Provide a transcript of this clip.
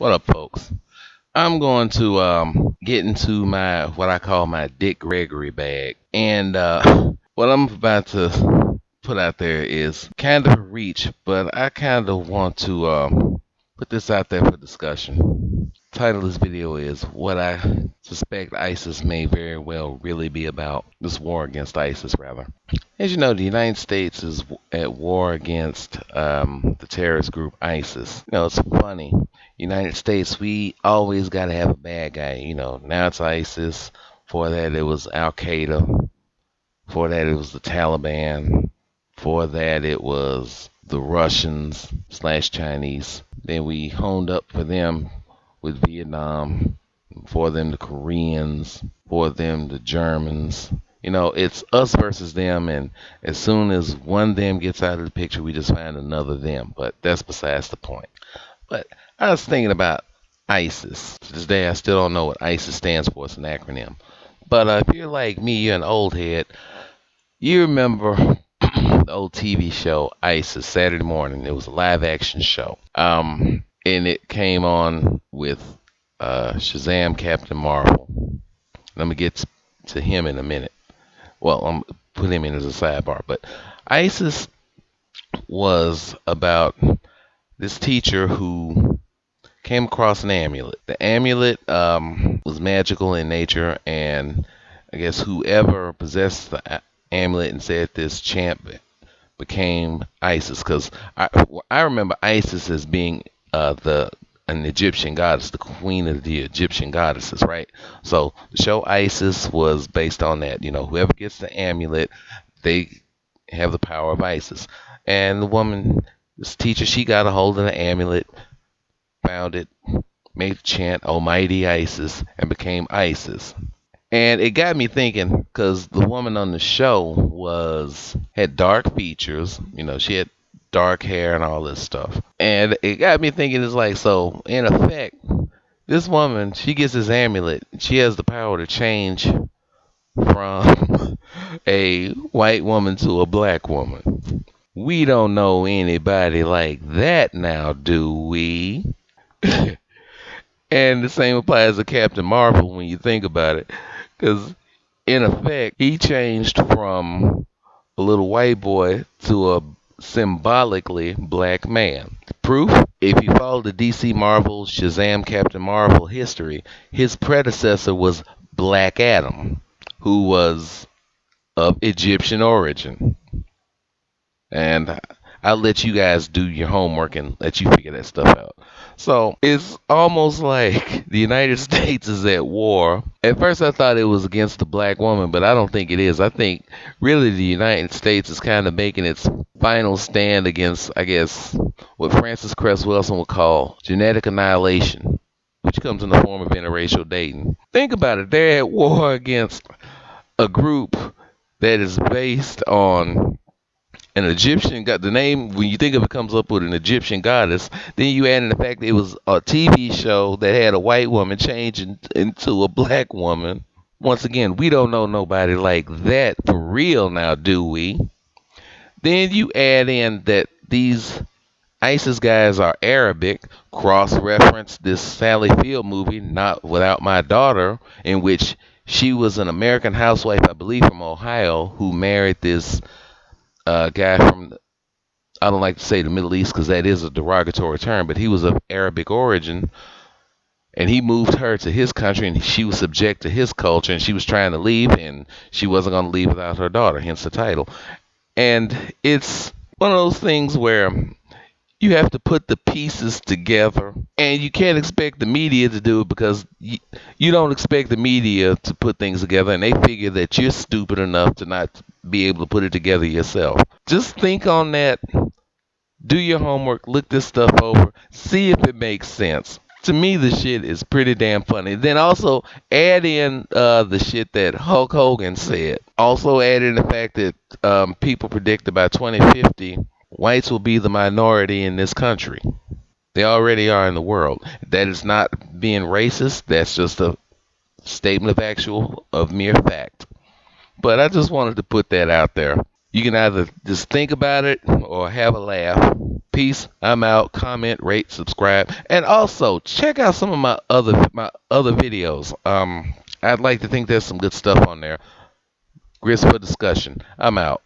What up, folks? I'm going to get into my what I call my Dick Gregory bag, and what I'm about to put out there is kind of a reach, but I kind of want to put this out there for discussion. Title of this video is what I suspect ISIS may very well really be about. This war against ISIS, rather. As you know, the United States is at war against the terrorist group ISIS. It's funny. United States, we always got to have a bad guy. Now it's ISIS. Before that, it was Al Qaeda. Before that, it was the Taliban. Before that, it was the Russians slash Chinese. Then we honed up for them with Vietnam. For them, the Koreans. For them, the Germans. It's us versus them, and as soon as one them gets out of the picture, we just find another them. But that's besides the point. But I was thinking about ISIS. To this day, I still don't know what ISIS stands for. It's an acronym. But if you're like me, you're an old head. You remember the old TV show ISIS, Saturday morning. It was a live action show. And it came on with Shazam, Captain Marvel. Let me get to him in a minute. Well, I'm put him in as a sidebar. But ISIS was about this teacher who came across an amulet. The amulet was magical in nature, and I guess whoever possessed the amulet and said this chant became ISIS. Because I remember ISIS as being an Egyptian goddess, the queen of the Egyptian goddesses, right? So the show ISIS was based on that. Whoever gets the amulet, they have the power of ISIS. And the woman, this teacher, she got a hold of the amulet, found it, made the chant Almighty ISIS, and became ISIS. And it got me thinking, because the woman on the show had dark features. She had dark hair and all this stuff. And it got me thinking, it's like, so in effect, this woman, she gets this amulet. She has the power to change from a white woman to a black woman. We don't know anybody like that now, do we? And the same applies to Captain Marvel when you think about it. Because, in effect, he changed from a little white boy to a symbolically black man. Proof? If you follow the DC Marvel Shazam Captain Marvel history, his predecessor was Black Adam, who was of Egyptian origin. And I'll let you guys do your homework and let you figure that stuff out. So it's almost like the United States is at war. At first I thought it was against the black woman, but I don't think it is. I think really the United States is kind of making its final stand against, I guess, what Francis Cress Wilson would call genetic annihilation, which comes in the form of interracial dating. Think about it. They're at war against a group that is based on an Egyptian god. The name, when you think of it, comes up with an Egyptian goddess. Then you add in the fact that it was a TV show that had a white woman changing into a black woman. Once again, we don't know nobody like that for real now, do we? Then you add in that these ISIS guys are Arabic, cross-reference this Sally Field movie, Not Without My Daughter, in which she was an American housewife, I believe from Ohio, who married this guy from, I don't like to say the Middle East because that is a derogatory term, but he was of Arabic origin, and he moved her to his country, and she was subject to his culture, and she was trying to leave, and she wasn't going to leave without her daughter, hence the title. And it's one of those things where you have to put the pieces together, and you can't expect the media to do it because you don't expect the media to put things together, and they figure that you're stupid enough to not be able to put it together yourself. Just think on that. Do your homework. Look this stuff over. See if it makes sense. To me, the shit is pretty damn funny. Then also add in the shit that Hulk Hogan said. Also add in the fact that people predicted by 2050, whites will be the minority in this country. They already are in the world. That is not being racist. That's just a statement of mere fact. But I just wanted to put that out there. You can either just think about it or have a laugh. Peace. I'm out. Comment, rate, subscribe, and also check out some of my other videos. I'd like to think there's some good stuff on there. Grist for discussion. I'm out.